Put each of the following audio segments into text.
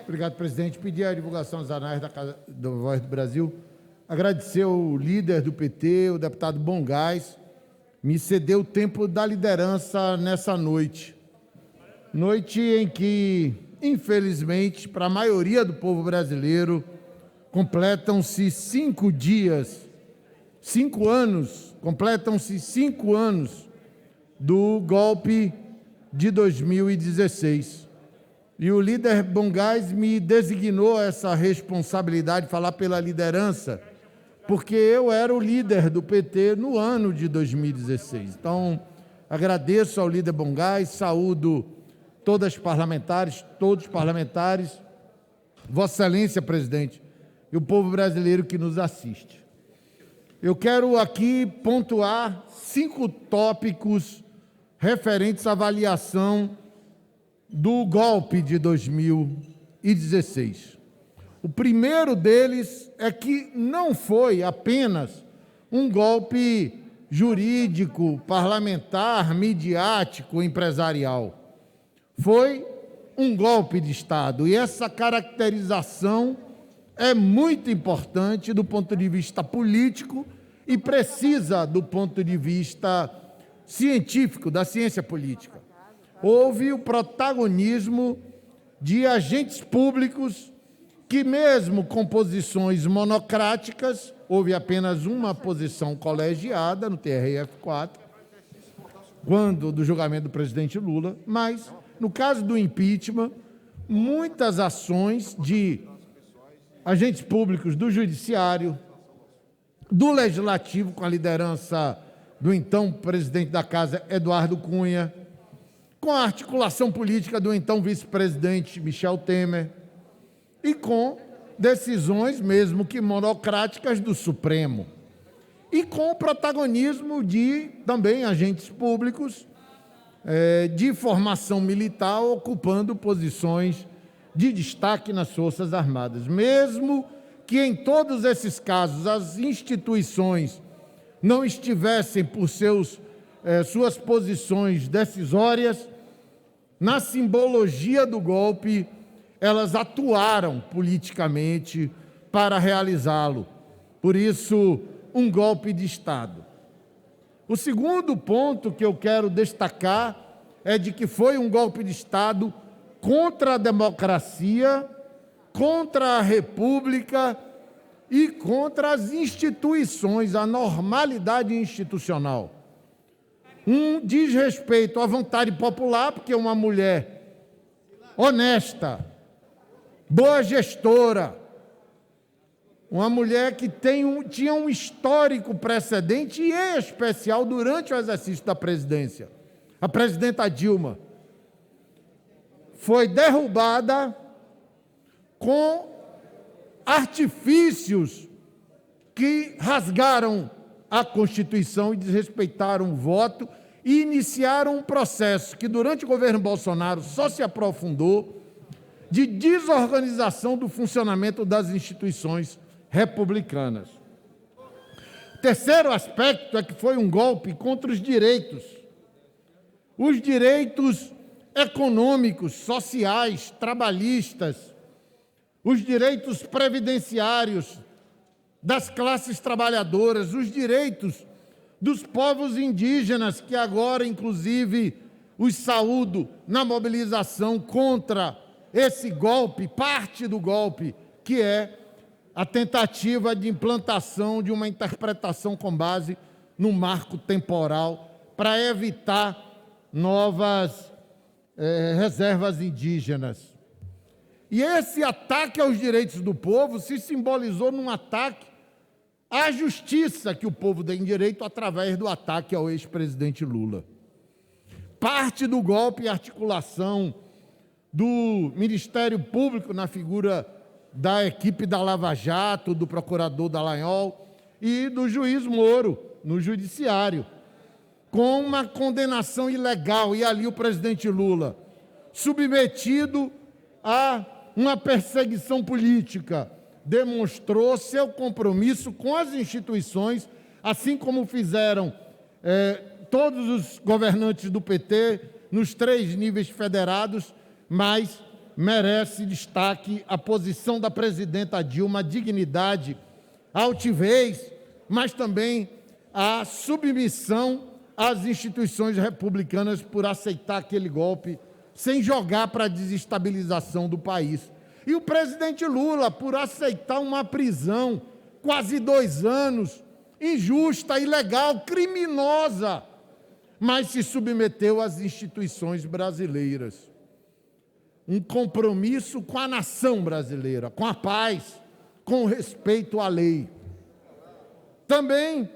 Obrigado, presidente. Pedir a divulgação dos anais da Casa do Voz do Brasil. Agradecer ao líder do PT, o deputado Bongás, me cedeu o tempo da liderança nessa noite. Noite em que, infelizmente, para a maioria do povo brasileiro, completam-se 5 dias, 5 anos, completam-se 5 anos do golpe de 2016. E o líder Bongás me designou essa responsabilidade de falar pela liderança, porque eu era o líder do PT no ano de 2016. Então, agradeço ao líder Bongás, saúdo todos os parlamentares, Vossa Excelência, presidente, e o povo brasileiro que nos assiste. Eu quero aqui pontuar 5 tópicos referentes à avaliação do golpe de 2016. O primeiro deles é que não foi apenas um golpe jurídico, parlamentar, midiático, empresarial. Foi um golpe de Estado. E essa caracterização é muito importante do ponto de vista político e precisa do ponto de vista científico, da ciência política. Houve o protagonismo de agentes públicos que, mesmo com posições monocráticas, houve apenas uma posição colegiada no TRF4, quando do julgamento do presidente Lula, mas, no caso do impeachment, muitas ações de agentes públicos do Judiciário, do Legislativo, com a liderança do então presidente da Casa, Eduardo Cunha, com a articulação política do então vice-presidente Michel Temer e com decisões, mesmo que monocráticas, do Supremo. E com o protagonismo de também agentes públicos de formação militar ocupando posições de destaque nas Forças Armadas. Mesmo que em todos esses casos as instituições não estivessem por suas posições decisórias, na simbologia do golpe, elas atuaram politicamente para realizá-lo. Por isso, um golpe de Estado. O segundo ponto que eu quero destacar é de que foi um golpe de Estado contra a democracia, contra a República e contra as instituições, a normalidade institucional. Um desrespeito à vontade popular, porque uma mulher honesta, boa gestora, uma mulher que tinha um histórico precedente, e em especial durante o exercício da presidência, a presidenta Dilma, foi derrubada com artifícios que rasgaram a Constituição e desrespeitaram o voto e iniciaram um processo que, durante o governo Bolsonaro, só se aprofundou, de desorganização do funcionamento das instituições republicanas. O terceiro aspecto é que foi um golpe contra os direitos econômicos, sociais, trabalhistas, os direitos previdenciários das classes trabalhadoras, os direitos dos povos indígenas, que agora, inclusive, os saúdo na mobilização contra esse golpe, parte do golpe, que é a tentativa de implantação de uma interpretação com base no marco temporal para evitar novas reservas indígenas. E esse ataque aos direitos do povo se simbolizou num ataque à justiça que o povo tem direito através do ataque ao ex-presidente Lula. Parte do golpe e articulação do Ministério Público na figura da equipe da Lava Jato, do procurador Dallagnol e do juiz Moro no Judiciário, com uma condenação ilegal, e ali o presidente Lula, submetido a uma perseguição política, demonstrou seu compromisso com as instituições, assim como fizeram todos os governantes do PT nos 3 níveis federados, mas merece destaque a posição da presidenta Dilma, a dignidade, a altivez, mas também a submissão às instituições republicanas por aceitar aquele golpe sem jogar para a desestabilização do país. E o presidente Lula por aceitar uma prisão, quase 2 anos, injusta, ilegal, criminosa, mas se submeteu às instituições brasileiras. Um compromisso com a nação brasileira, com a paz, com o respeito à lei. Também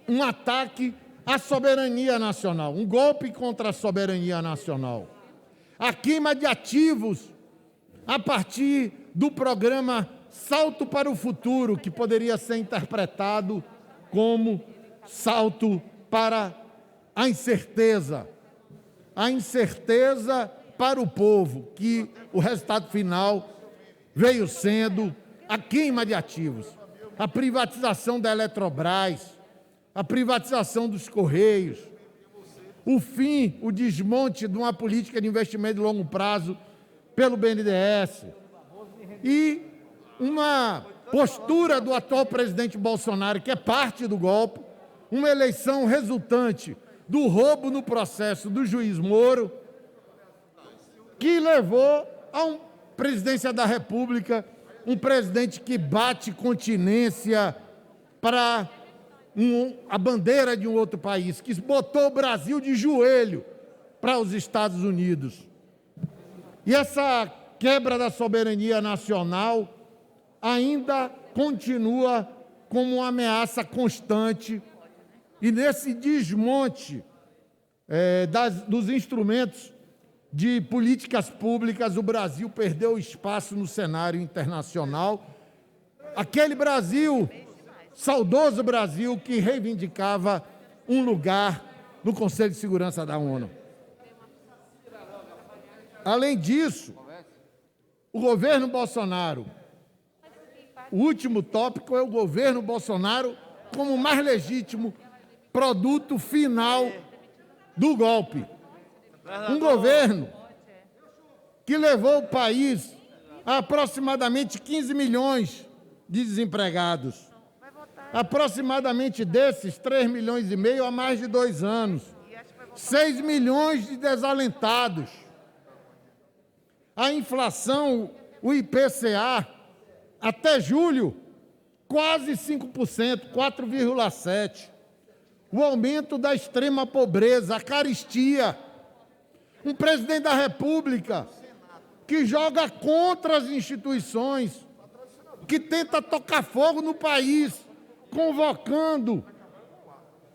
um ataque à soberania nacional, um golpe contra a soberania nacional. A queima de ativos a partir do programa Salto para o Futuro, que poderia ser interpretado como salto para a incerteza para o povo, que o resultado final veio sendo a queima de ativos, a privatização da Eletrobras, a privatização dos Correios, o fim, o desmonte de uma política de investimento de longo prazo pelo BNDES e uma postura do atual presidente Bolsonaro, que é parte do golpe, uma eleição resultante do roubo no processo do juiz Moro, que levou a uma presidência da República, um presidente que bate continência para a bandeira de um outro país, que botou o Brasil de joelho para os Estados Unidos. E essa quebra da soberania nacional ainda continua como uma ameaça constante, e nesse desmonte dos instrumentos de políticas públicas, o Brasil perdeu espaço no cenário internacional. Aquele Brasil, saudoso Brasil, que reivindicava um lugar no Conselho de Segurança da ONU. Além disso, o governo Bolsonaro, o último tópico é o governo Bolsonaro como o mais legítimo produto final do golpe. Um governo que levou o país a aproximadamente 15 milhões de desempregados. Aproximadamente desses, 3,5 milhões há mais de 2 anos. 6 milhões de desalentados. A inflação, o IPCA, até julho, quase 5%, 4,7%. O aumento da extrema pobreza, a carestia. Um presidente da República que joga contra as instituições, que tenta tocar fogo no país, convocando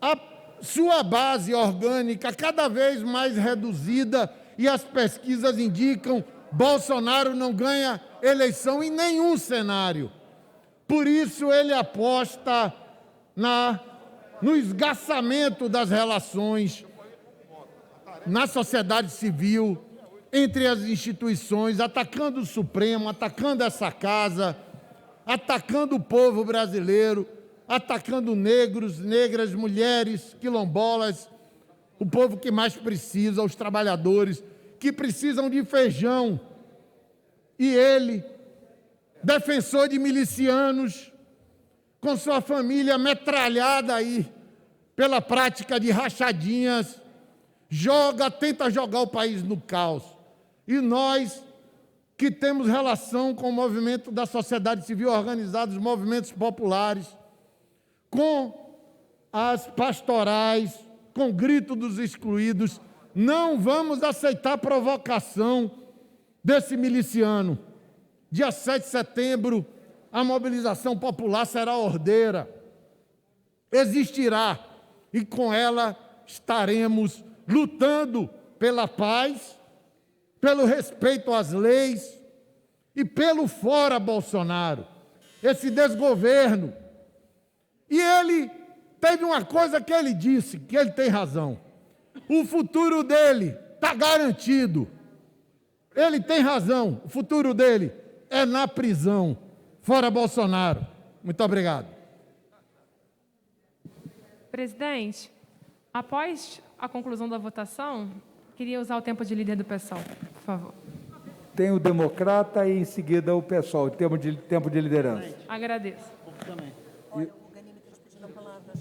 a sua base orgânica cada vez mais reduzida, e as pesquisas indicam Bolsonaro não ganha eleição em nenhum cenário. Por isso ele aposta no esgarçamento das relações na sociedade civil, entre as instituições, atacando o Supremo, atacando essa casa, atacando o povo brasileiro, atacando negros, negras, mulheres, quilombolas, o povo que mais precisa, os trabalhadores que precisam de feijão. E ele, defensor de milicianos, com sua família metralhada aí pela prática de rachadinhas, tenta jogar o país no caos. E nós, que temos relação com o movimento da sociedade civil organizada, os movimentos populares, com as pastorais, com o grito dos excluídos, não vamos aceitar provocação desse miliciano. Dia 7 de setembro, a mobilização popular será ordeira, existirá, e com ela estaremos lutando pela paz, pelo respeito às leis e pelo fora Bolsonaro, esse desgoverno. E ele teve uma coisa que ele disse, que ele tem razão. O futuro dele está garantido. Ele tem razão, o futuro dele é na prisão, fora Bolsonaro. Muito obrigado. Presidente, após a conclusão da votação, queria usar o tempo de líder do PSOL, por favor. Tem o Democrata e, em seguida, o PSOL, em termos de tempo de liderança. Agradeço. Olha, o Ganímedes pedindo a palavra.